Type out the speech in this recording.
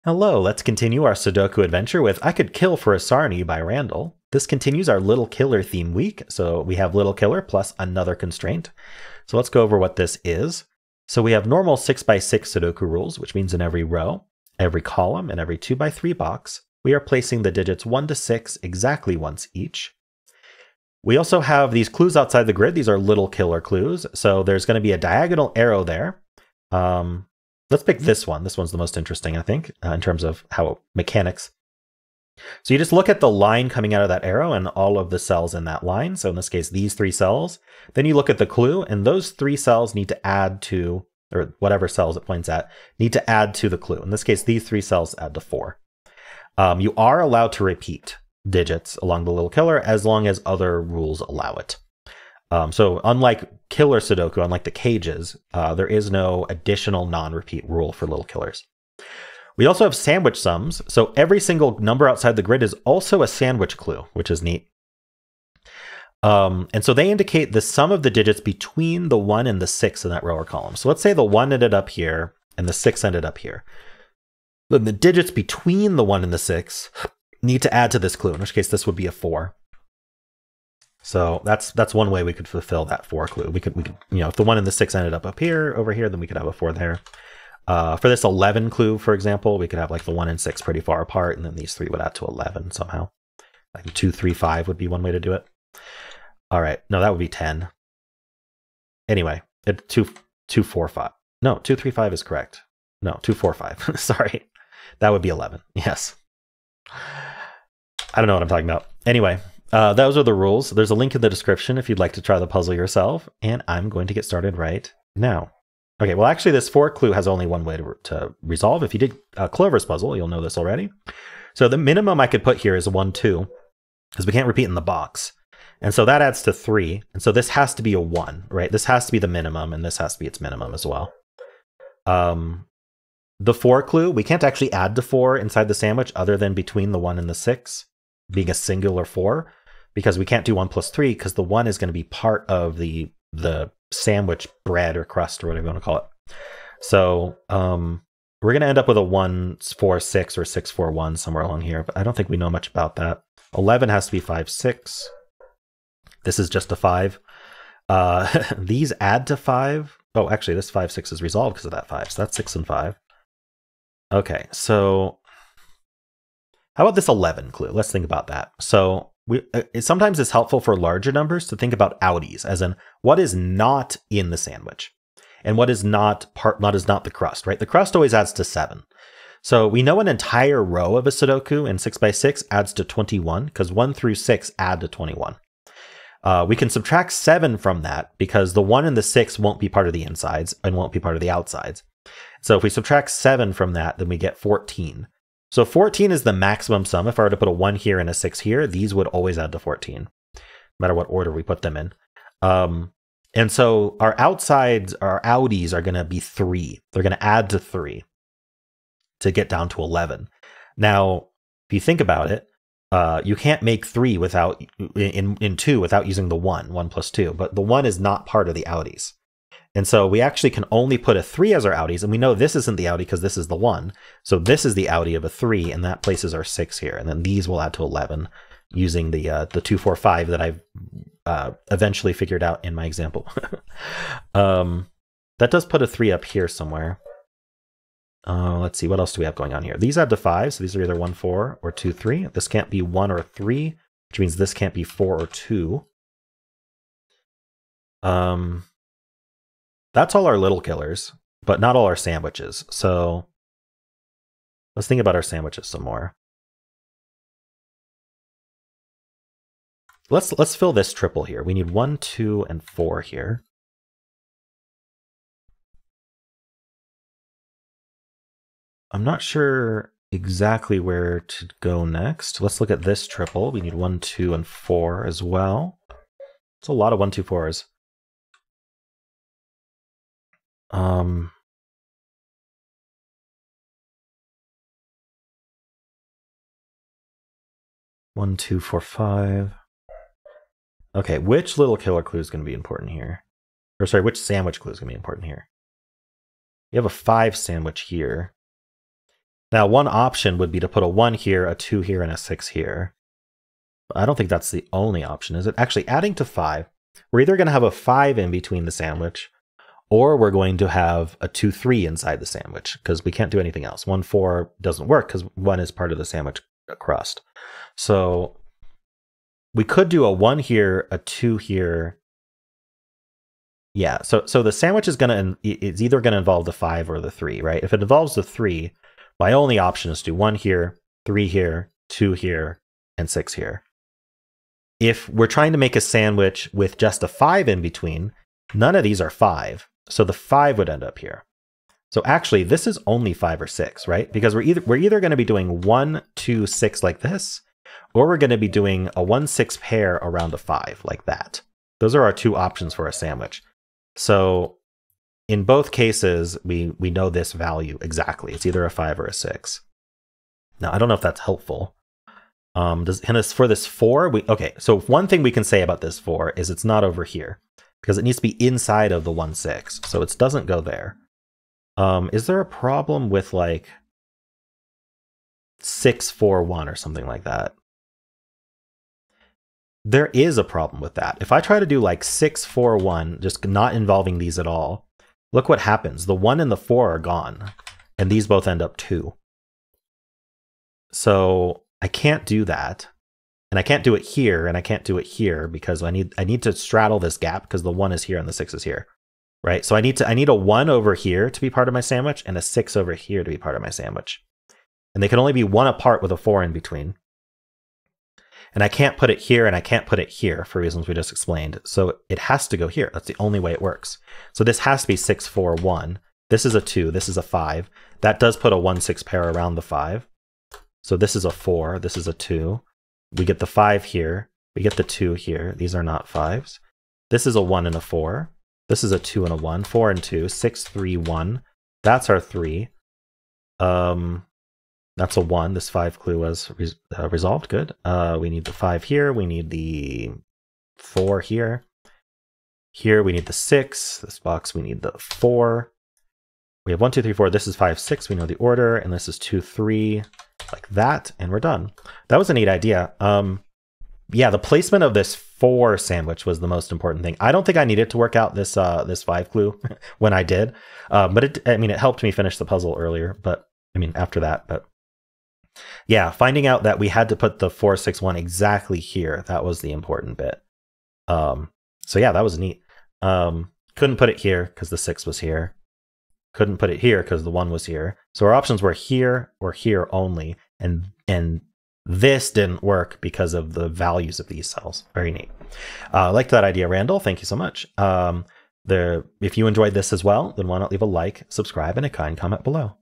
Hello, let's continue our Sudoku adventure with I Could Kill for a Sarnie by Randall. This continues our Little Killer theme week, so we have Little Killer plus another constraint. So let's go over what this is. So we have normal 6x6 Sudoku rules, which means in every row, every column, and every 2x3 box, we are placing the digits 1 to 6 exactly once each. We also have these clues outside the grid. These are Little Killer clues. So there's going to be a diagonal arrow there. Let's pick this one. This one's the most interesting, I think, in terms of how mechanics. So you just look at the line coming out of that arrow and all of the cells in that line. So in this case, these 3 cells. Then you look at the clue, and those 3 cells need to add to, or whatever cells it points at, need to add to the clue. In this case, these 3 cells add to 4. You are allowed to repeat digits along the Little Killer as long as other rules allow it. So unlike Killer Sudoku, unlike the cages, there is no additional non-repeat rule for Little Killers. We also have sandwich sums. So every single number outside the grid is also a sandwich clue, which is neat. And so they indicate the sum of the digits between the 1 and the 6 in that row or column. So let's say the 1 ended up here and the 6 ended up here. Then the digits between the 1 and the 6 need to add to this clue, in which case this would be a 4. So that's one way we could fulfill that 4 clue. We could, if the 1 and the 6 ended up here, over here, then we could have a 4 there. For this 11 clue, for example, we could have like the 1 and 6 pretty far apart, and then these 3 would add to 11 somehow. Like 2, 3, 5 would be one way to do it. All right, no, that would be 10. Anyway, 2, 4, 5. No, 2, 3, 5 is correct. No, 2, 4, 5. Sorry, that would be 11. Yes. I don't know what I'm talking about. Anyway. Those are the rules. There's a link in the description if you'd like to try the puzzle yourself, and I'm going to get started right now. Okay, well, actually, this 4 clue has only one way to resolve. If you did Clover's puzzle, you'll know this already. So the minimum I could put here is 1, 2, because we can't repeat in the box. And so that adds to 3. And so this has to be a 1, right? This has to be the minimum, and this has to be its minimum as well. The 4 clue, we can't actually add to 4 inside the sandwich other than between the 1 and the 6, being a singular 4. Because we can't do 1 plus 3 because the 1 is going to be part of the sandwich bread or crust or whatever you want to call it. So we're going to end up with a 1, 4, 6 or 6, 4, 1 somewhere along here. But I don't think we know much about that. 11 has to be 5, 6. This is just a 5. These add to 5. Oh, actually, this 5, 6 is resolved because of that 5. So that's 6 and 5. Okay, so how about this 11 clue? Let's think about that. So sometimes it's helpful for larger numbers to think about outies, as in what is not in the sandwich and what is not the crust, right? The crust always adds to 7. So we know an entire row of a Sudoku in 6x6 adds to 21 because 1 through 6 add to 21. We can subtract 7 from that because the 1 and the 6 won't be part of the insides and won't be part of the outsides. So if we subtract 7 from that, then we get 14. So 14 is the maximum sum. If I were to put a 1 here and a 6 here, these would always add to 14, no matter what order we put them in. And so our outsides, our outies are going to be 3. They're going to add to 3 to get down to 11. Now, if you think about it, you can't make 3 without in 2 without using the 1 plus 2. But the 1 is not part of the outies. And so we actually can only put a 3 as our outies, and we know this isn't the outie because this is the 1. So this is the outie of a 3, and that places our 6 here. And then these will add to 11 using the 2, 4, 5 that I've eventually figured out in my example. That does put a 3 up here somewhere. Let's see, what else do we have going on here? These add to 5, so these are either 1, 4 or 2, 3. This can't be 1 or 3, which means this can't be 4 or 2. That's all our Little Killers, but not all our sandwiches. So let's think about our sandwiches some more. Let's fill this triple here. We need 1, 2, and 4 here. I'm not sure exactly where to go next. Let's look at this triple. We need 1, 2, and 4 as well. It's a lot of 1, 2, 4s. 1, 2, 4, 5. Okay, which Little Killer clue is going to be important here? Or sorry, which sandwich clue is going to be important here? You have a 5 sandwich here. Now, one option would be to put a 1 here, a 2 here, and a 6 here. But I don't think that's the only option, is it? Actually, adding to 5, we're either going to have a 5 in between the sandwich, or we're going to have a 2, 3 inside the sandwich, because we can't do anything else. 1, 4 doesn't work, because 1 is part of the sandwich crust. So we could do a 1 here, a 2 here. Yeah, so the sandwich is it's either going to involve the 5 or the 3, right? If it involves the 3, my only option is to do 1 here, 3 here, 2 here, and 6 here. If we're trying to make a sandwich with just a 5 in between, none of these are 5. So the 5 would end up here. So actually, this is only 5 or 6, right? Because we're either going to be doing 1, 2, 6 like this, or we're going to be doing a 1, 6 pair around a 5 like that. Those are our two options for a sandwich. So in both cases, we know this value exactly. It's either a 5 or a 6. Now, I don't know if that's helpful. For this 4, okay, so one thing we can say about this 4 is it's not over here, because it needs to be inside of the 1, 6. So it doesn't go there. Is there a problem with like 6, 4, 1 or something like that? There is a problem with that. If I try to do like 6, 4, 1, just not involving these at all, look what happens. The 1 and the 4 are gone, and these both end up 2. So I can't do that. And I can't do it here, and I can't do it here, because I need to straddle this gap, because the 1 is here and the 6 is here. Right? So I need a 1 over here to be part of my sandwich, and a 6 over here to be part of my sandwich. And they can only be 1 apart with a 4 in between. And I can't put it here, and I can't put it here for reasons we just explained. So it has to go here. That's the only way it works. So this has to be 6, 4, 1. This is a 2. This is a 5. That does put a 1, 6 pair around the 5. So this is a 4. This is a 2. We get the 5 here. We get the 2 here. These are not 5s. This is a 1 and a 4. This is a 2 and a 1. 4 and 2. 6, 3, 1. That's our 3. That's a 1. This 5 clue was resolved. Good. We need the 5 here. We need the 4 here. Here we need the 6. This box we need the 4. We have 1, 2, 3, 4. This is 5, 6. We know the order. And this is 2, 3. Like that. And we're done. That was a neat idea. Yeah, the placement of this 4 sandwich was the most important thing. I don't think I needed to work out this 5 clue when I did. But it helped me finish the puzzle earlier. But after that. But yeah, finding out that we had to put the 4, 6, 1 exactly here. That was the important bit. So yeah, that was neat. Couldn't put it here because the 6 was here. Couldn't put it here because the 1 was here. So our options were here or here only. And this didn't work because of the values of these cells. Very neat. I liked that idea, Randall. Thank you so much. If you enjoyed this as well, then why not leave a like, subscribe, and a kind comment below.